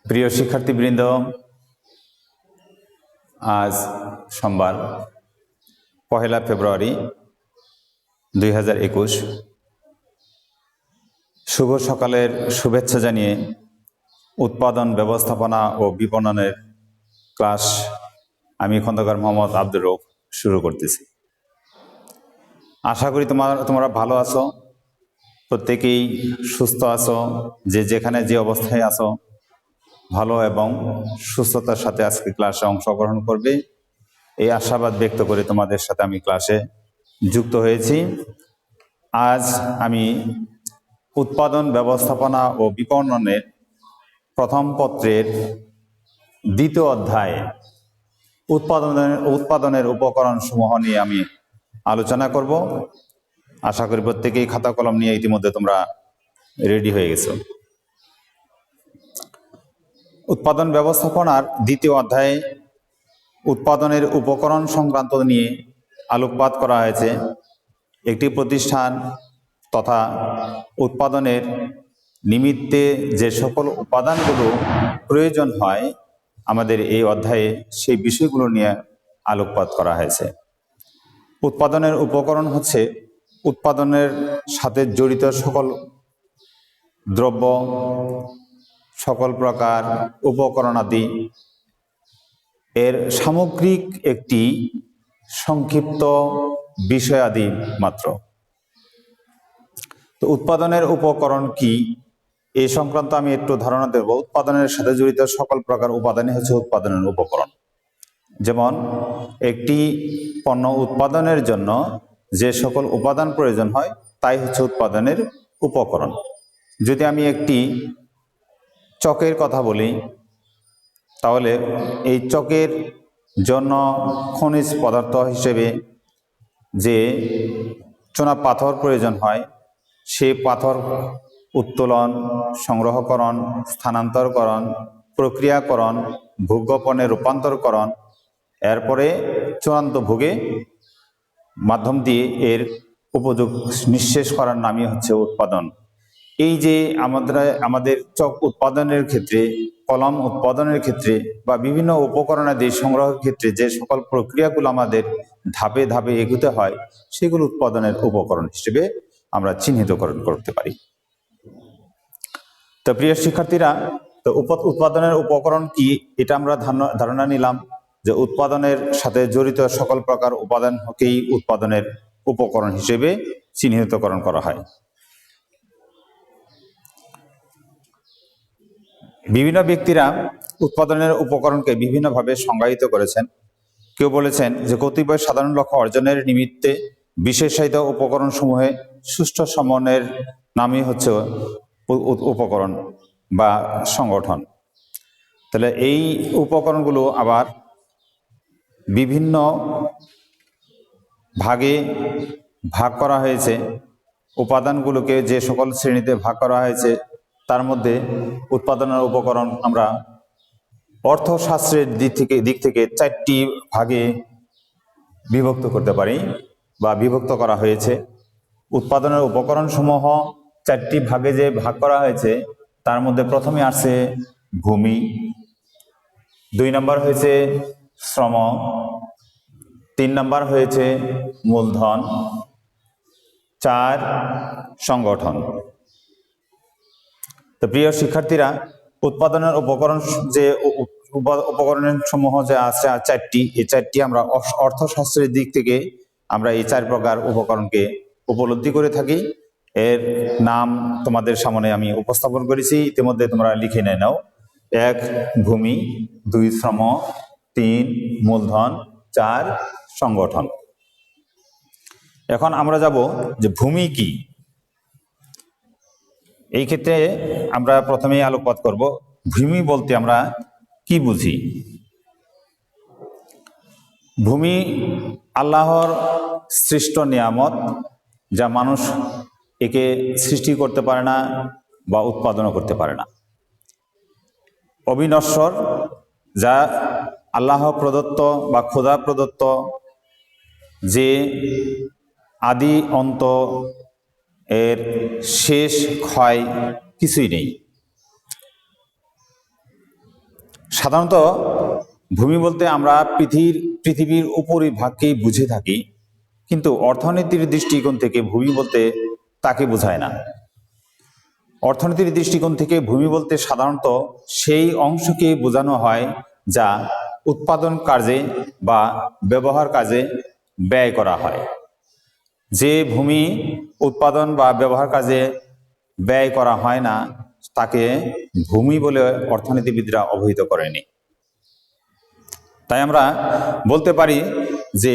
প্রিয় শিক্ষার্থীবৃন্দ, আজ সোমবার 1 ফেব্রুয়ারি 2021। শুভ সকালের শুভেচ্ছা জানিয়ে উৎপাদন ব্যবস্থাপনা ও বিপণনের ক্লাস আমি খন্দকার মোহাম্মদ আব্দুর রউফ শুরু করতেছি। আশা করি তোমরা ভালো আছো, প্রত্যেকেই সুস্থ আছো, যেখানে যে অবস্থায় আছো ভালো এবং সুস্থতার সাথে আজকে ক্লাসে অংশগ্রহণ করবে এই আশাবাদ ব্যক্ত করে তোমাদের সাথে আমি ক্লাসে যুক্ত হয়েছি। আজ আমি উৎপাদন ব্যবস্থাপনা ও বিপণনের প্রথম পত্রের 2য় অধ্যায় উৎপাদনের উপকরণ সমূহ নিয়ে আমি আলোচনা করব। আশা করি প্রত্যেকেই খাতা কলম নিয়ে ইতিমধ্যে তোমরা রেডি হয়ে গেছো। উৎপাদন ব্যবস্থাপনার 2য় অধ্যায়ে উৎপাদনের উপকরণ সংক্রান্ত নিয়ে আলোকপাত করা হয়েছে। একটি প্রতিষ্ঠান তথা উৎপাদনের নিমিত্তে যে সকল উপাদানগুলো প্রয়োজন হয় আমাদের এই অধ্যায়ে সেই বিষয়গুলো নিয়ে আলোকপাত করা হয়েছে। উৎপাদনের উপকরণ হচ্ছে উৎপাদনের সাথে জড়িত সকল দ্রব্য, সকল প্রকার উপকরণাদি এর সামগ্রিক একটি সংক্ষিপ্ত বিষয়াদি মাত্র। তো উৎপাদনের উপকরণ কি এই সংক্রান্ত আমি একটু ধারণা দেব। উৎপাদনের সাথে জড়িত সকল প্রকার উপাদানই হচ্ছে উৎপাদনের উপকরণ। যেমন একটি পণ্য উৎপাদনের জন্য যে সকল উপাদান প্রয়োজন হয় তাই হচ্ছে উৎপাদনের উপকরণ। যদি আমি একটি চকের কথা বলি তাহলে এই চকের জন্য খনিজ পদার্থ হিসেবে যে চুনা পাথর প্রয়োজন হয় সেই পাথর উত্তোলন, সংগ্রহকরণ, স্থানান্তরকরণ, প্রক্রিয়াকরণ, ভোগ্যপণ্যে রূপান্তরকরণ, এরপরে চূড়ান্ত ভোগে মাধ্যম দিয়ে এর উপযোগ নিঃশেষ করার নামই হচ্ছে উৎপাদন। এই যে আমাদের চক উৎপাদনের ক্ষেত্রে, কলম উৎপাদনের ক্ষেত্রে বা বিভিন্ন উপকরণাদি সংগ্রহের ক্ষেত্রে যে সকল প্রক্রিয়াগুলো আমাদের ধাপে ধাপে এগোতে হয় সেগুলো উৎপাদনের উপকরণ হিসেবে আমরা চিহ্নিতকরণ করতে পারি। তো প্রিয় শিক্ষার্থীরা, তো উৎপাদনের উপকরণ কি এটা আমরা ধারণা নিলাম যে উৎপাদনের সাথে জড়িত সকল প্রকার উপাদানকেই উৎপাদনের উপকরণ হিসেবে চিহ্নিতকরণ করা হয়। বিভিন্ন ব্যক্তিরা উৎপাদনের উপকরণকে বিভিন্নভাবে সংজ্ঞায়িত করেছেন। কেউ বলেছেন যে কতিপয় সাধারণ লক্ষ্য অর্জনের নিমিত্তে বিশেষায়িত উপকরণ সমূহে সুষ্ঠু সমন্বয়ের নামই হচ্ছে উপকরণ বা সংগঠন। তাহলে এই উপকরণগুলো আবার বিভিন্ন ভাগে ভাগ করা হয়েছে। উপাদানগুলোকে যে সকল শ্রেণীতে ভাগ করা হয়েছে তার মধ্যে উৎপাদনের উপকরণ আমরা অর্থশাস্ত্রের দিক থেকে 4টি ভাগে বিভক্ত করতে পারি বা বিভক্ত করা হয়েছে। উৎপাদনের উপকরণ সমূহ 4টি ভাগে যে ভাগ করা হয়েছে তার মধ্যে প্রথমে আসছে ভূমি, 2 নম্বর হয়েছে শ্রম, 3 নম্বর হয়েছে মূলধন, 4 সংগঠন। তো প্রিয় শিক্ষার্থীরা, উৎপাদনের উপকরণ যে উপকরণের সমূহ যে আছে 4টি, এই 4টি আমরা অর্থশাস্ত্রের দিক থেকে আমরা এই 4 প্রকার উপকরণকে উপলব্ধি করে থাকি। এর নাম তোমাদের সামনে আমি উপস্থাপন করেছি, ইতিমধ্যে তোমরা লিখে নাও। 1 ভূমি, 2 শ্রম, 3 মূলধন, 4 সংগঠন। এখন আমরা যাব যে ভূমি কি। এই ক্ষেত্রে আমরা প্রথমেই আলোকপাত করব ভূমি বলতে আমরা কি বুঝি। ভূমি আল্লাহর সৃষ্ট নিয়ামত, যা মানুষ একে সৃষ্টি করতে পারে না বা উৎপাদনও করতে পারে না। অবিনশ্বর, যা আল্লাহ প্রদত্ত বা খোদা প্রদত্ত যে আদি অন্ত এর শেষ ক্ষয় কিছুই নেই। সাধারণত ভূমি বলতে আমরা পৃথিবীর উপরিভাগকেই বুঝে থাকি, কিন্তু অর্থনীতির দৃষ্টিকোণ থেকে ভূমি বলতে তাকে বোঝায় না। অর্থনীতির দৃষ্টিকোণ থেকে ভূমি বলতে সাধারণত সেই অংশকে বোঝানো হয় যা উৎপাদন কাজে বা ব্যবহার কাজে ব্যয় করা হয়। যে ভূমি উৎপাদন বা ব্যবহার কাজে ব্যয় করা হয় না তাকে ভূমি বলে অর্থনীতিবিদরা অবহিত করেনি। তাই আমরা বলতে পারি যে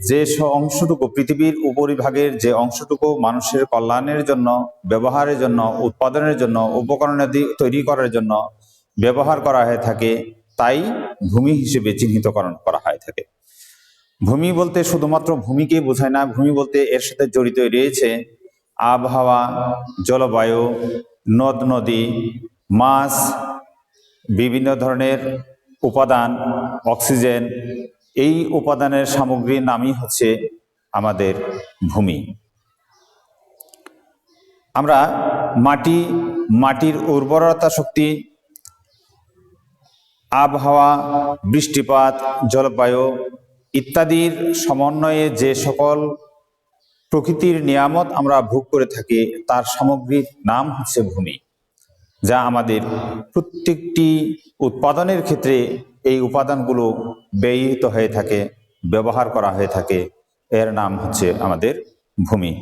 যে অংশটুকু পৃথিবীর উপরিভাগের যে অংশটুকু মানুষের কল্যাণের জন্য, ব্যবহারের জন্য, উৎপাদনের জন্য, উপকরণাদি তৈরি করার জন্য ব্যবহার করা হয়ে থাকে তাই ভূমি হিসেবে চিহ্নিতকরণ করা হয়ে থাকে। ভূমি বলতে শুধুমাত্র ভূমিকে বোঝায় না, ভূমি বলতে এর সাথে জড়িত রয়েছে আবহাওয়া, জলবায়ু, নদ নদী, মাছ, বিভিন্ন ধরনের উপাদান, অক্সিজেন, এই উপাদানের সামগ্রীর নামই হচ্ছে আমাদের ভূমি। আমরা মাটির উর্বরতা শক্তি, আবহাওয়া, বৃষ্টিপাত, জলবায়ু ইত্যাদির সমন্বয়ে যে সকল প্রকৃতির নিয়ামত আমরা ভোগ করে থাকি তার সামগ্রিক নাম হচ্ছে ভূমি, যা আমাদের প্রত্যেকটি উৎপাদনের ক্ষেত্রে এই উপাদানগুলো ব্যয়িত হয়ে থাকে, ব্যবহার করা হয়ে থাকে, এর নাম হচ্ছে আমাদের ভূমি।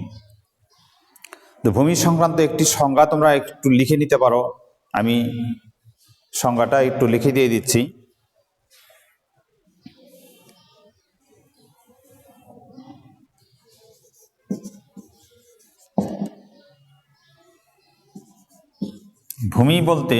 তো ভূমি সংক্রান্ত একটি সংজ্ঞা তোমরা একটু লিখে নিতে পারো, আমি সংজ্ঞাটা একটু লিখে দিয়ে দিচ্ছি। ভূমি বলতে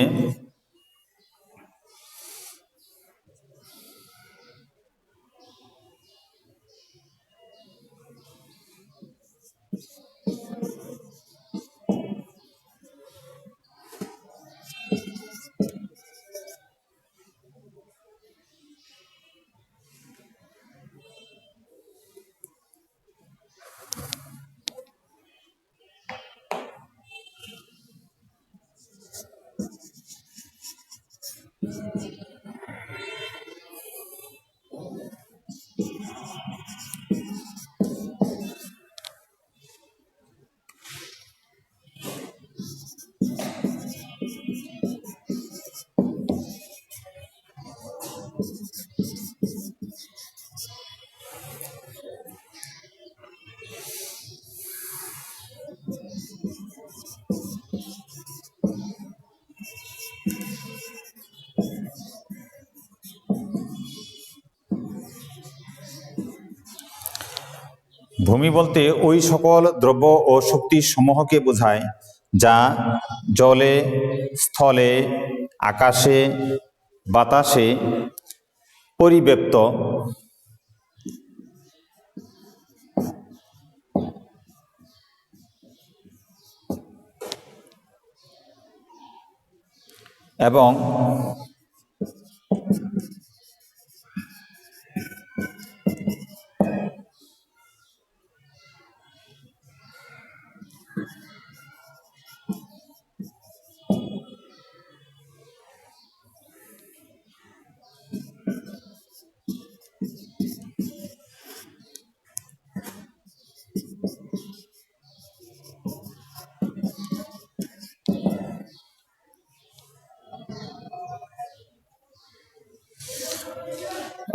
ভূমি বলতে ওই সকল দ্রব্য ও শক্তি সমূহকে বোঝায় যা জলে, স্থলে, আকাশে, বাতাসে পরিব্যাপ্ত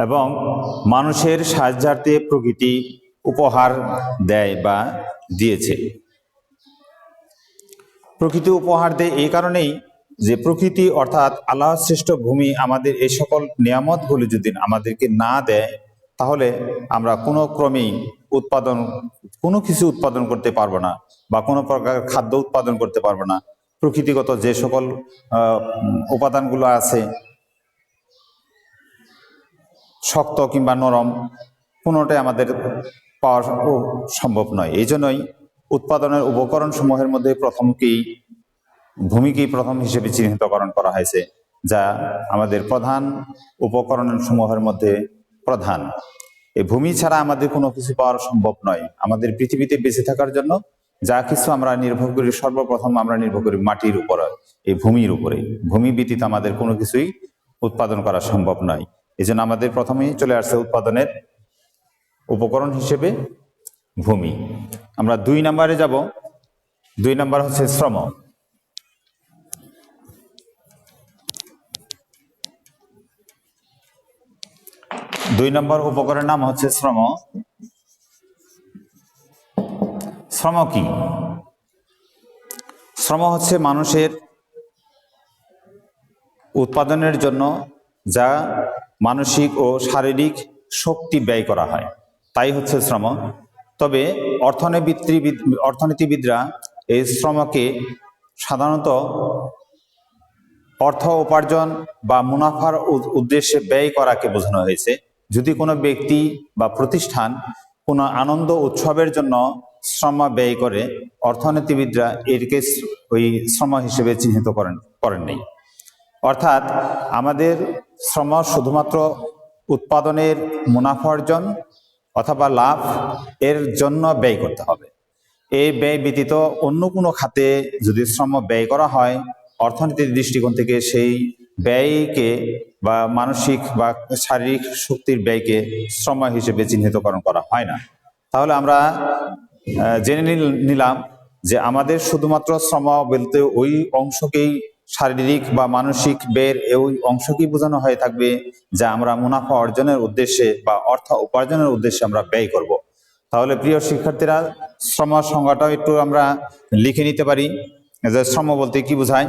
এবং মানুষের সাহায্যার্থে প্রকৃতি উপহার দেয় বা দিয়েছে। প্রকৃতি উপহার দেয় এই কারণেই যে প্রকৃতি অর্থাৎ আল্লাহ সৃষ্ট ভূমি আমাদের এই সকল নিয়ামতগুলি যদি আমাদেরকে না দেয় তাহলে আমরা কোনো ক্রমেই কোনো কিছু উৎপাদন করতে পারবো না বা কোনো প্রকার খাদ্য উৎপাদন করতে পারবো না। প্রকৃতিগত যে সকল উপাদানগুলো আছে শক্ত কিংবা নরম, কোনোটাই আমাদের পাওয়া সম্ভব নয়। এই জন্যই উৎপাদনের উপকরণ সমূহের মধ্যে ভূমিকেই প্রথম হিসেবে চিহ্নিতকরণ করা হয়েছে, যা আমাদের প্রধান উপকরণ সমূহের মধ্যে প্রধান। এই ভূমি ছাড়া আমাদের কোনো কিছু পাওয়া সম্ভব নয়। আমাদের পৃথিবীতে বেঁচে থাকার জন্য যা কিছু আমরা নির্ভর করি, সর্বপ্রথম আমরা নির্ভর করি মাটির উপর, এই ভূমির উপরে। ভূমি ব্যতীত আমাদের কোনো কিছুই উৎপাদন করা সম্ভব নয়। এই জন্য আমাদের প্রথমেই চলে আসছে উৎপাদনের উপকরণ হিসেবে ভূমি। আমরা 2 নম্বরে যাব। 2 নম্বর হচ্ছে শ্রম। 2 নম্বর উপকরণের নাম হচ্ছে শ্রম। শ্রম কি? শ্রম হচ্ছে মানুষের উৎপাদনের জন্য যা মানসিক ও শারীরিক শক্তি ব্যয় করা হয়, তাই হচ্ছে শ্রম। তবে অর্থনীতিবিদরা এই শ্রমকে সাধারণত অর্থ উপার্জন বা মুনাফার উদ্দেশ্যে ব্যয় করাকে বোঝানো হয়েছে। যদি কোনো ব্যক্তি বা প্রতিষ্ঠান কোনো আনন্দ উৎসবের জন্য শ্রম ব্যয় করে, অর্থনীতিবিদরা এরকে ওই শ্রম হিসেবে চিহ্নিত করেননি। অর্থাৎ আমাদের শ্রম শুধুমাত্র উৎপাদনের মুনাফা অর্জন অথবা লাভ এর জন্য ব্যয় করতে হবে। এই ব্যয় ব্যতীত অন্য কোনো খাতে যদি শ্রম ব্যয় করা হয়, অর্থনীতির দৃষ্টিকোণ থেকে সেই ব্যয়কে বা মানসিক বা শারীরিক শক্তির ব্যয়কে শ্রম হিসেবে চিহ্নিতকরণ করা হয় না। তাহলে আমরা জেনে নিলাম যে আমাদের শুধুমাত্র শ্রম বলতে ওই অংশকেই, শারীরিক বা মানসিক ব্যয়ের ওই অংশকেই বোঝানো হয়ে থাকবে যা আমরা মুনাফা অর্জনের উদ্দেশ্যে বা অর্থ উপার্জনের উদ্দেশ্যে আমরা ব্যয় করব। তাহলে প্রিয় শিক্ষার্থীরা, শ্রম সংজ্ঞাটাও একটু আমরা লিখে নিতে পারি যে শ্রম বলতে কি বোঝায়।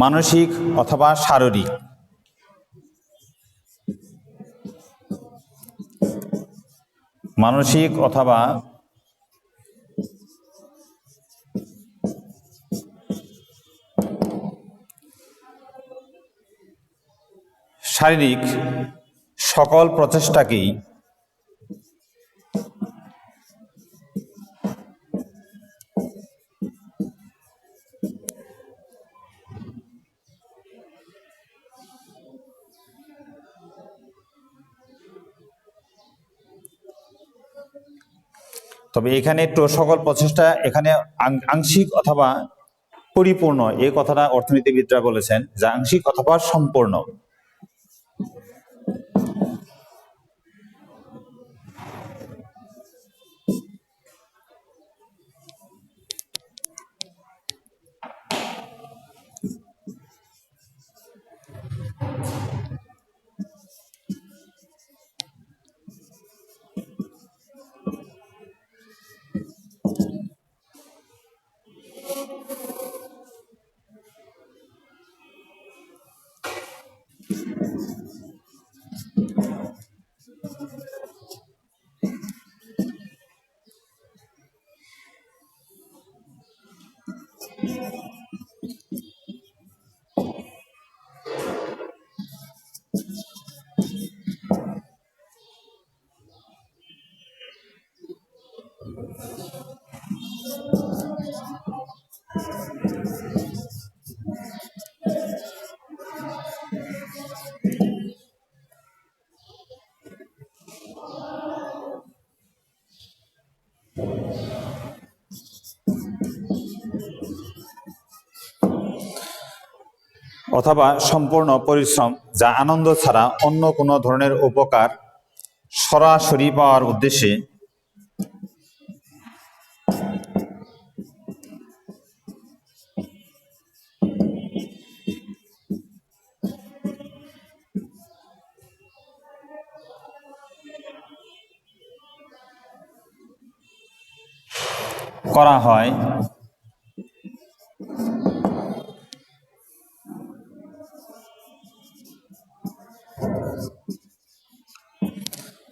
মানসিক অথবা শারীরিক অথবা শারীরিক সকল প্রচেষ্টাকেই তবে এখানে একটু সকল প্রচেষ্টা, এখানে আংশিক অথবা পরিপূর্ণ এই কথাটা অর্থনীতিবিদরা বলেছেন, যা আংশিক অথবা সম্পূর্ণ। অথবা সম্পূর্ণ পরিশ্রম, যা আনন্দ ছাড়া অন্য কোনো ধরনের উপকার সরাসরি পাওয়ার উদ্দেশ্যে করা হয়,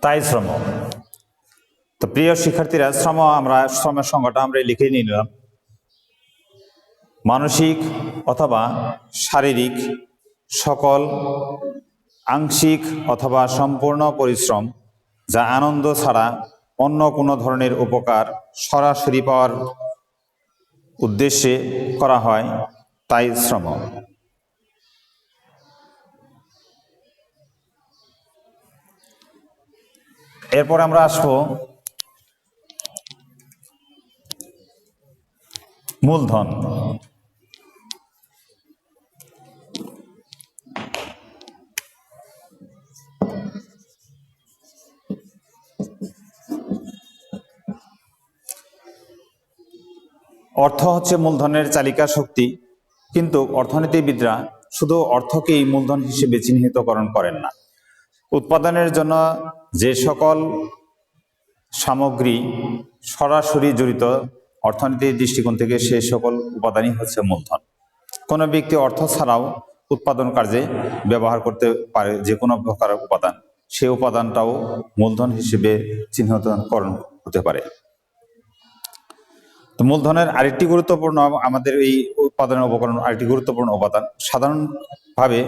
তাই শ্রম। তো প্রিয় শিক্ষার্থীরা, শ্রমের সংজ্ঞাটা আমরা লিখে নিলাম। মানসিক অথবা শারীরিক সকল আংশিক অথবা সম্পূর্ণ পরিশ্রম, যা আনন্দ ছাড়া অন্য কোনো ধরনের উপকার সরাসরি পাওয়ার উদ্দেশ্যে করা হয়, তাই শ্রম। এরপর আমরা আসবো মূলধন। অর্থ হচ্ছে মূলধনের চালিকা শক্তি, কিন্তু অর্থনীতিবিদরা শুধু অর্থকেই মূলধন হিসেবে চিহ্নিতকরণ করেন না। উৎপাদনের জন্য যে সকল সামগ্রী সরাসরি জড়িত অর্থনীতির দৃষ্টিকোণ থেকে সেই সকল উপাদানই হচ্ছে মূলধন। কোনো ব্যক্তি অর্থ ছাড়াও উৎপাদন কার্যে ব্যবহার করতে পারে যে কোনো প্রকার উপাদান, সেই উপাদানটাও মূলধন হিসেবে চিহ্নিতকরণ হতে পারে। তো মূলধনের আরেকটি গুরুত্বপূর্ণ, আমাদের এই উৎপাদনের উপকরণ আরেকটি গুরুত্বপূর্ণ উপাদান। সাধারণভাবে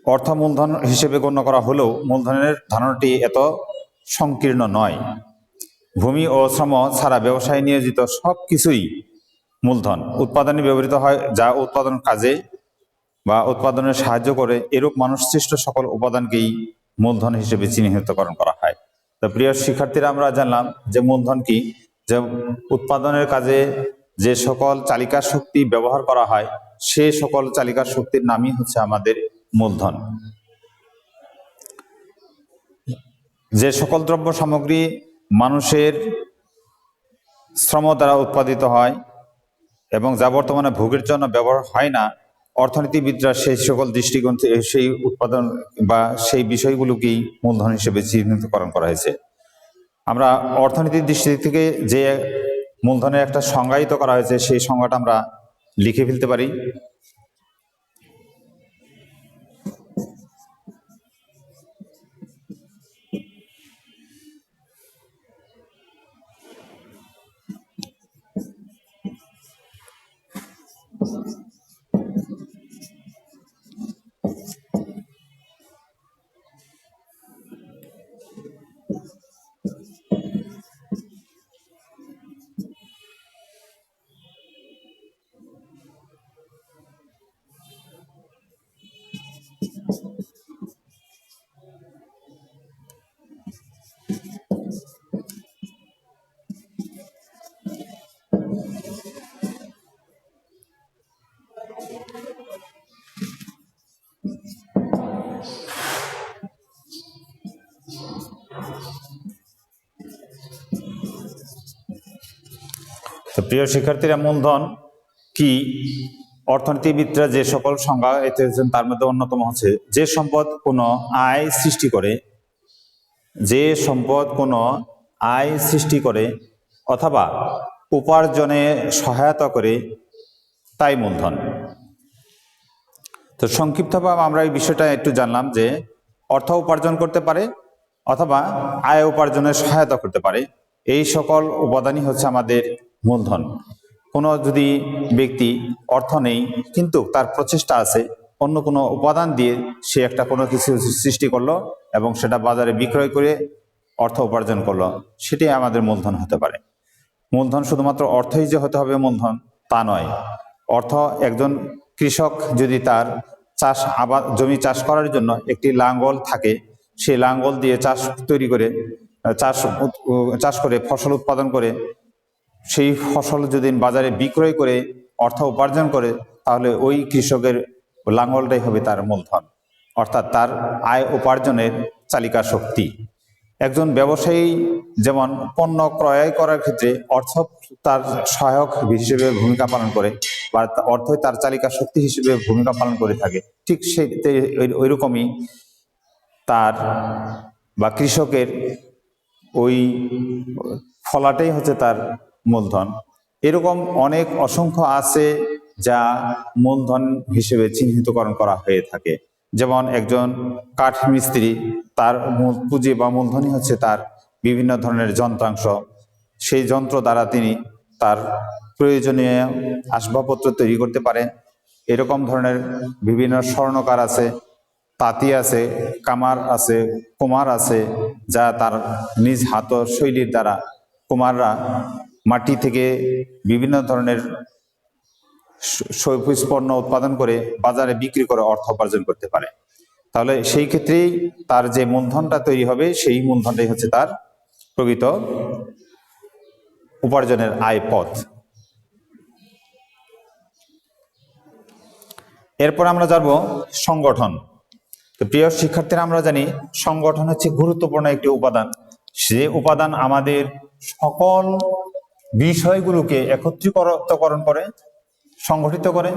অর্থ মূলধন হিসেবে গণ্য করা হলেও মূলধনের ধারণাটি এত সংকীর্ণ নয়। ভূমি ও শ্রম ছাড়া ব্যবসায় নিয়োজিত সব কিছুই মূলধন উৎপাদনে ব্যবহৃত হয়, যা উৎপাদন কাজে বা উৎপাদনে সাহায্য করে। এরূপ মানুষ সৃষ্ট সকল উপাদানকেই মূলধন হিসেবে চিহ্নিতকরণ করা হয়। তো প্রিয় শিক্ষার্থীরা, আমরা জানলাম যে মূলধন কি, যে উৎপাদনের কাজে যে সকল চালিকা শক্তি ব্যবহার করা হয় সে সকল চালিকা শক্তির নামই হচ্ছে আমাদের মূলধন। যে সকল দ্রব্য সামগ্রী মানুষের শ্রম দ্বারা উৎপাদিত হয় এবং যা বর্তমানে ভোগের জন্য ব্যবহার হয় না, অর্থনীতিবিদরা সেই সকল দৃষ্টিকোণ থেকে সেই উৎপাদন বা সেই বিষয়গুলোকেই মূলধন হিসেবে চিহ্নিতকরণ করা হয়েছে। আমরা অর্থনীতির দৃষ্টি থেকে যে মূলধনের একটা সংজ্ঞায়িত করা হয়েছে সেই সংজ্ঞাটা আমরা লিখে ফেলতে পারি। তো প্রিয় শিক্ষার্থীরা, মূলধন কি, অর্থনীতিবিদরা যে সকল সংজ্ঞা এসেছেন তার মধ্যে অন্যতম হচ্ছে যে সম্পদ কোনো আয় সৃষ্টি করে, যে সম্পদ কোনো আয় সৃষ্টি করে অথবা উপার্জনে সহায়তা করে তাই মূলধন। তো সংক্ষিপ্তভাবে আমরা এই বিষয়টা একটু জানলাম যে অর্থ উপার্জন করতে পারে অথবা আয় উপার্জনে সহায়তা করতে পারে, এই সকল উপাদানই হচ্ছে আমাদের মূলধন। কোনো যদি ব্যক্তি অর্থ নেই কিন্তু তার প্রচেষ্টা আছে, অন্য কোনো উপাদান দিয়ে সে একটা কোনো কিছু সৃষ্টি করলো এবং সেটা বাজারে বিক্রয় করে অর্থ উপার্জন করলো, সেটাই আমাদের মূলধন হতে পারে। মূলধন শুধুমাত্র অর্থই যে হতে হবে মূলধন তা নয়। অর্থ, একজন কৃষক যদি তার আবাদ জমি চাষ করার জন্য একটি লাঙ্গল থাকে, সেই লাঙ্গল দিয়ে তৈরি করে চাষ করে ফসল উৎপাদন করে সেই ফসল যদি বাজারে বিক্রয় করে অর্থ উপার্জন করে, তাহলে ওই কৃষকের লাঙ্গলটাই হবে তার মূলধন, অর্থাৎ তার আয় উপার্জনের চালিকা শক্তি। একজন ব্যবসায়ী যেমন পণ্য ক্রয় করার ক্ষেত্রে অর্থ তার সহায়ক হিসেবে ভূমিকা পালন করে বা অর্থই তার চালিকা শক্তি হিসেবে ভূমিকা পালন করে থাকে, ঠিক সেই ওই রকমই তার বা কৃষকের ওই ফলাটাই হচ্ছে তার মূলধন। এরকম অনেক অসংখ্য আছে যা মূলধন হিসেবে চিহ্নিতকরণ করা হয়ে থাকে। যেমন একজন কাঠ মিস্ত্রি, তার মূল পুঁজি বা মূলধনই হচ্ছে তার বিভিন্ন ধরনের যন্ত্রাংশ, সেই যন্ত্র দ্বারা তিনি তার প্রয়োজনীয় আসবাবপত্র তৈরি করতে পারে। এরকম ধরনের বিভিন্ন স্বর্ণকার আছে, তাঁতি আছে, কামার আছে, কুমার আছে, যা তার নিজ হাত শৈলীর দ্বারা কুমাররা মাটি থেকে বিভিন্ন ধরনের শৈল্পিক পণ্য উৎপাদন করে বাজারে বিক্রি করে অর্থ উপার্জন করতে পারে। তাহলে সেই ক্ষেত্রেই তার যে মূলধনটা তৈরি হবে সেই মূলধনটাই হচ্ছে তার প্রকৃত উপার্জনের আয় পথ। এরপর আমরা জানবো সংগঠন। তো প্রিয় শিক্ষার্থীরা, আমরা জানি সংগঠন হচ্ছে গুরুত্বপূর্ণ একটি উপাদান। সে উপাদান আমাদের সকল বিষয়গুলোকে একত্রীকরণ করে, সংগঠিত করে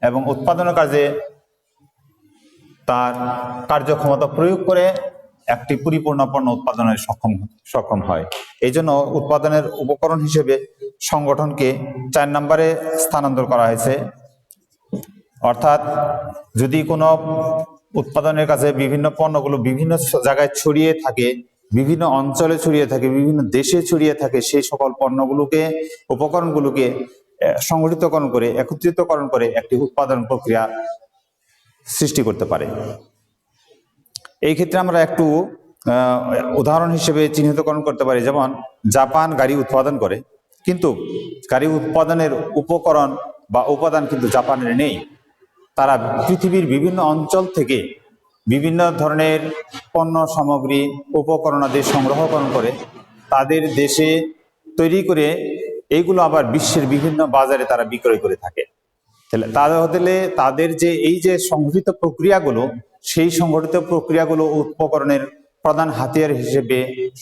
এবং উৎপাদনের কাজে তার কার্যক্ষমতা প্রয়োগ করে একটি পরিপূর্ণ পণ্য উৎপাদনের সক্ষম হয়। এই জন্য উৎপাদনের উপকরণ হিসেবে সংগঠনকে 4 নম্বরে স্থানান্তর করা হয়েছে। অর্থাৎ যদি কোনো উৎপাদনের কাছে বিভিন্ন পণ্যগুলো বিভিন্ন জায়গায় ছড়িয়ে থাকে, বিভিন্ন অঞ্চলে ছড়িয়ে থাকে, বিভিন্ন দেশে ছড়িয়ে থাকে, সেই সকল পণ্যগুলোকে, উপকরণগুলোকে সংগঠিতকরণ করে, একত্রিতকরণ করে একটি উৎপাদন প্রক্রিয়া সৃষ্টি করতে পারে। এই ক্ষেত্রে আমরা একটু উদাহরণ হিসেবে চিহ্নিতকরণ করতে পারি। যেমন জাপান গাড়ি উৎপাদন করে, কিন্তু গাড়ি উৎপাদনের উপকরণ বা উপাদান কিন্তু জাপানের নেই। তারা পৃথিবীর বিভিন্ন অঞ্চল থেকে বিভিন্ন ধরনের পণ্য সামগ্রী, উপকরণাদি সংগ্রহকরণ করে তাদের দেশে তৈরি করে এইগুলো আবার বিশ্বের বিভিন্ন বাজারে তারা বিক্রয় করে থাকে। তাহলে তাদের যে এই যে সংগঠিত প্রক্রিয়াগুলো, সেই সংগঠিত প্রক্রিয়াগুলো উপকরণের প্রধান হাতিয়ার হিসেবে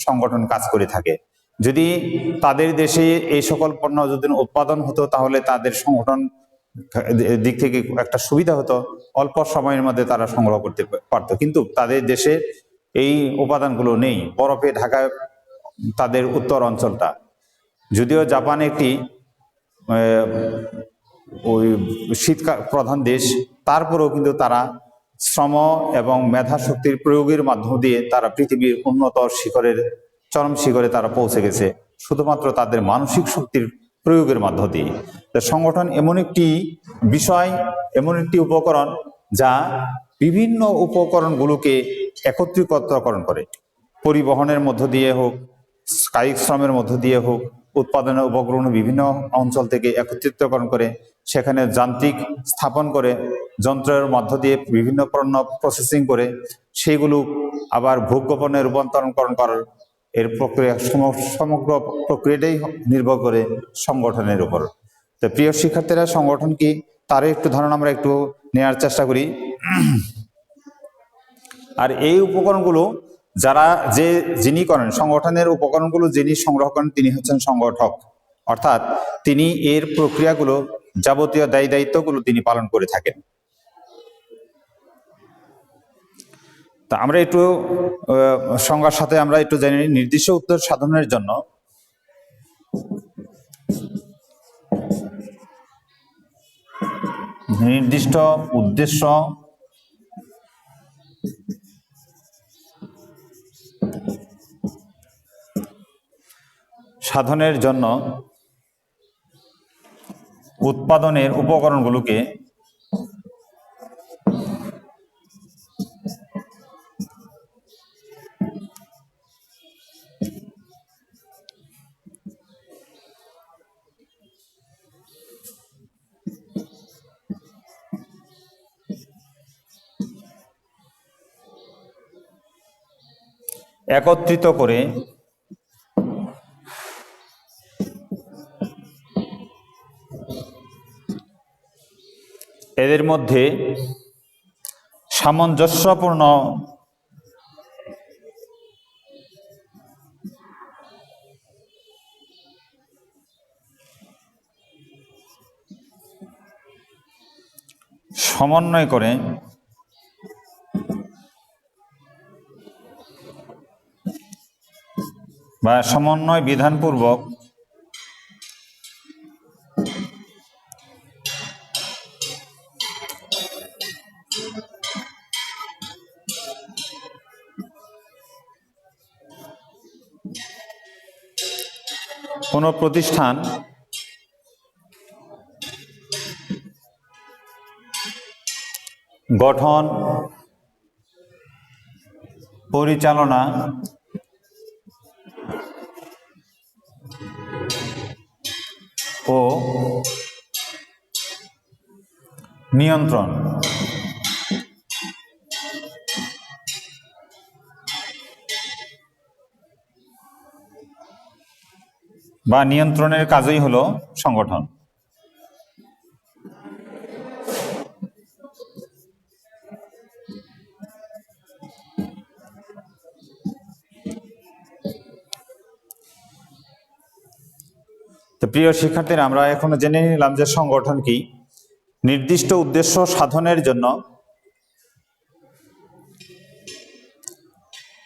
সংগঠন কাজ করে থাকে। যদি তাদের দেশে এই সকল পণ্য যদি উৎপাদন হতো, তাহলে তাদের সংগঠন দিক থেকে একটা সুবিধা হতো, অল্প সময়ের মধ্যে তারা সংগ্রহ করতে পারতো। কিন্তু তাদের দেশে এই উপাদানগুলো নেই, বরফে ঢাকা তাদের উত্তর অঞ্চলটা। যদিও জাপান একটি ওই শীতকাল প্রধান দেশ, তারপরেও কিন্তু তারা শ্রম এবং মেধা শক্তির প্রয়োগের মাধ্যম দিয়ে তারা পৃথিবীর উন্নত শিখরের চরম শিখরে তারা পৌঁছে গেছে, শুধুমাত্র তাদের মানসিক শক্তির প্রয়োগের মাধ্য দিয়ে। সংগঠন এমন একটি বিষয়, এমন একটি উপকরণ যা বিভিন্ন উপকরণগুলোকে একত্রীকরণ করে, পরিবহনের মধ্য দিয়ে হোক, কায়িক শ্রমের মধ্য দিয়ে হোক, উৎপাদনের উপকরণ বিভিন্ন অঞ্চল থেকে একত্রিতকরণ করে সেখানে যান্ত্রিক স্থাপন করে, যন্ত্রের মধ্য দিয়ে বিভিন্ন পণ্য প্রসেসিং করে সেগুলো আবার ভোগ্য পণ্যে রূপান্তরণ করার এর প্রক্রিয়া, সমগ্র প্রক্রিয়াটাই নির্ভর করে সংগঠনের উপর। তো প্রিয় শিক্ষার্থীরা, সংগঠন কি তার একটু ধারণা আমরা একটু নেওয়ার চেষ্টা করি। আর এই উপকরণগুলো যিনি করেন, সংগঠনের উপকরণগুলো যিনি সংগ্রহ করেন, তিনি হচ্ছেন সংগঠক। অর্থাৎ তিনি এর প্রক্রিয়াগুলো, যাবতীয় দায়ী দায়িত্বগুলো তিনি পালন করে থাকেন। তা আমরা একটু সংজ্ঞার সাথে আমরা একটু জানি। নির্দিষ্ট উদ্দেশ্য সাধনের জন্য নির্দিষ্ট উদ্দেশ্য সাধনের জন্য উৎপাদনের উপকরণগুলোকে একত্রিত করে এদের মধ্যে সামঞ্জস্যপূর্ণ সমন্বয় করে বা সমন্বয় বিধানপূর্বক কোনো প্রতিষ্ঠান গঠন, পরিচালনা ও নিয়ন্ত্রণ বা নিয়ন্ত্রণের কাজই হলো সংগঠন। তো প্রিয় শিক্ষার্থীরা, আমরা এখনো জেনে নিলাম যে সংগঠন কি। নির্দিষ্ট উদ্দেশ্য সাধনের জন্য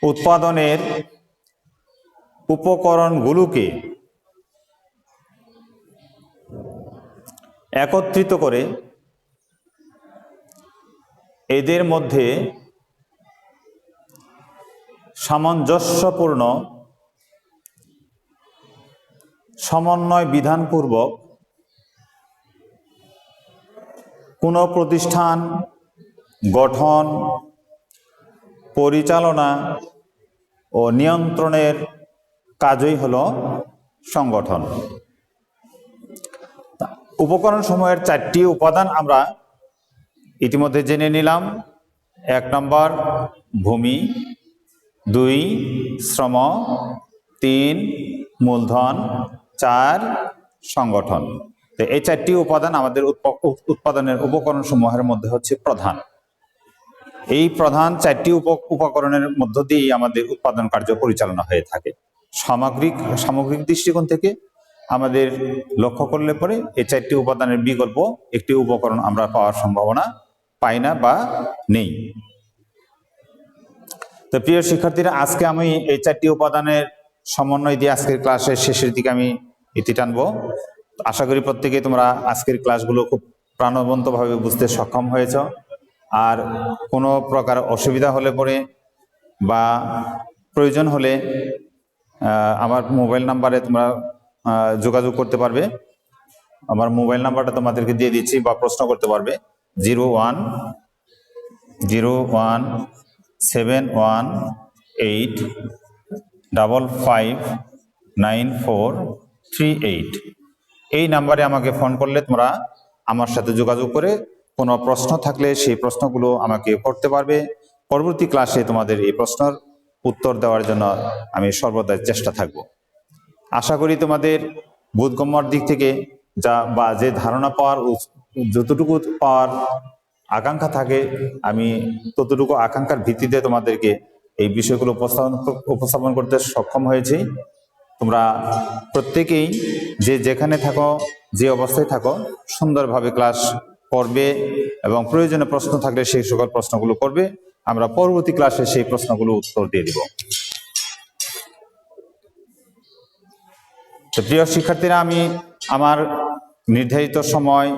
উৎপাদনের উপকরণগুলোকে একত্রিত করে এদের মধ্যে সামঞ্জস্যপূর্ণ সমন্বয় বিধানপূর্বক কোনো প্রতিষ্ঠান গঠন, পরিচালনা ও নিয়ন্ত্রণের কাজই হলো সংগঠন। উপকরণ সমূহের 4টি উপাদান আমরা ইতিমধ্যে জেনে নিলাম। 1 নম্বর ভূমি, 2 শ্রম, 3 মূলধন, 4 সংগঠন। তো এই 4টি উপাদান আমাদের উৎপাদনের উপকরণ সমূহের মধ্যে হচ্ছে প্রধান। এই প্রধান 4টি উপকরণের মধ্য দিয়েই আমাদের উৎপাদন কার্য পরিচালনা হয়ে থাকে। সামগ্রিক দৃষ্টিকোণ থেকে আমাদের লক্ষ্য করলে পরে এই 4টি উপাদানের বিকল্প একটি উপকরণ আমরা পাওয়ার সম্ভাবনা পাই না বা নেই। তো প্রিয় শিক্ষার্থীরা, আজকে আমি এই 4টি উপাদানের সমন্বয় দিয়ে আজকের ক্লাসের শেষের দিকে আমি ইতি টানবো। আশা করি প্রত্যেকে তোমরা আজকের ক্লাসগুলো খুব প্রাণবন্তভাবে বুঝতে সক্ষম হয়েছ। আর কোনো প্রকার অসুবিধা হলে পরে বা প্রয়োজন হলে আমার মোবাইল নাম্বারে তোমরা যোগাযোগ করতে পারবে। আমার মোবাইল নাম্বারটা তোমাদেরকে দিয়ে দিচ্ছি, বা প্রশ্ন করতে পারবে 0171559438। এই নাম্বারে আমাকে ফোন করলে তোমরা আমার সাথে যোগাযোগ করে কোনো প্রশ্ন থাকলে সেই প্রশ্নগুলো আমাকে করতে পারবে। পরবর্তী ক্লাসে তোমাদের এই প্রশ্নের উত্তর দেওয়ার জন্য আমি সর্বদা চেষ্টা থাকব। আশা করি তোমাদের বোধগম্যর দিক থেকে যে ধারণা পাওয়ার, যতটুকু পাওয়ার আকাঙ্ক্ষা থাকে, আমি ততটুকু আকাঙ্ক্ষার ভিত্তিতে তোমাদেরকে এই বিষয়গুলো উপস্থাপন করতে সক্ষম হয়েছি। তোমরা প্রত্যেকেই যেখানে থাকো, যে অবস্থায় থাকো, সুন্দরভাবে ক্লাস করবে এবং প্রয়োজনে প্রশ্ন থাকলে সেই সকল প্রশ্নগুলো করবে। আমরা পরবর্তী ক্লাসে সেই প্রশ্নগুলো উত্তর দিয়ে দিব। তো প্রিয় শিক্ষার্থীরা, আমি আমার নির্ধারিত সময়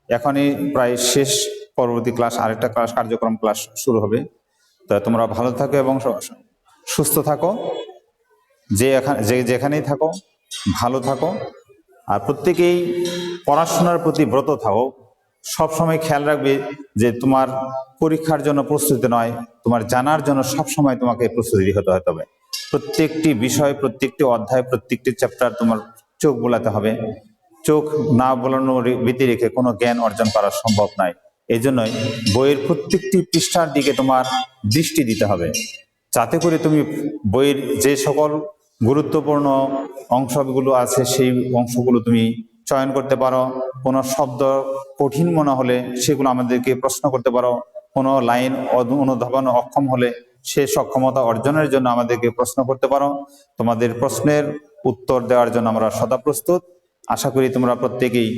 এখনই প্রায় শেষ। পরবর্তী ক্লাস আরেকটা কার্যক্রম ক্লাস শুরু হবে। তো তোমরা ভালো থাকো এবং সুস্থ থাকো, যেখানেই থাকো ভালো থাকো। আর প্রত্যেকেই পড়াশোনার প্রতি ব্রত থাকো। সবসময় খেয়াল রাখবে যে তোমার পরীক্ষার জন্য প্রস্তুতি নয়, তোমার জানার জন্য সবসময় তোমাকে প্রস্তুতি হতে হবে। প্রত্যেকটি বিষয়, প্রত্যেকটি অধ্যায়, প্রত্যেকটি চ্যাপ্টার তোমার চোখ বোলাতে হবে। চোখ না বোলানোর ভীতি রেখে কোনো জ্ঞান অর্জন করা সম্ভব নয়। এই জন্যই বইয়ের প্রত্যেকটি পৃষ্ঠার দিকে তোমার দৃষ্টি দিতে হবে, যাতে করে তুমি বইয়ের যে সকল গুরুত্বপূর্ণ অংশগুলো আছে সেই অংশগুলো তুমি চয়ন করতে পারো। কোনো শব্দ কঠিন মনে হলে সেগুলো আমাদেরকে প্রশ্ন করতে পারো। কোনো লাইন অনুধাবন অক্ষম হলে সে সক্ষমতা অর্জনের জন্য আমাদেরকে প্রশ্ন করতে পারো। তোমাদের প্রশ্নের উত্তর দেওয়ার জন্য আমরা সদা প্রস্তুত। আশা করি তোমরা প্রত্যেকেই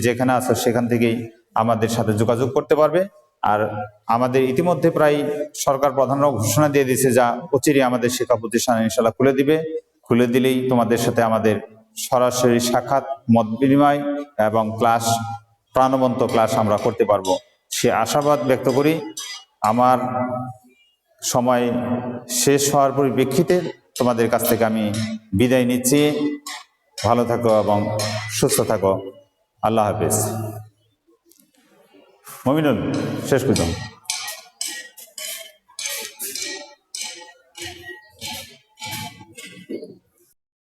যেখানে আছো সেখান থেকেই আমাদের সাথে যোগাযোগ করতে পারবে। আর আমাদের ইতিমধ্যে প্রায় সরকার প্রধানরাও ঘোষণা দিয়ে দিয়েছে, যা অচিরে আমাদের শিক্ষা প্রতিষ্ঠান ইনশাল্লাহ খুলে দিবে। খুলে দিলেই তোমাদের সাথে আমাদের সরাসরি সাক্ষাৎ, মত বিনিময় এবং ক্লাস, প্রাণবন্ত ক্লাস আমরা করতে পারবো, সে আশাবাদ ব্যক্ত করি। আমার সময় শেষ হওয়ার পরিপ্রেক্ষিতে তোমাদের কাছ থেকে আমি বিদায় নিচ্ছি। ভালো থাকো এবং সুস্থ থাকো। আল্লাহ হাফেজ। মমিনুল, শেষ করতাম।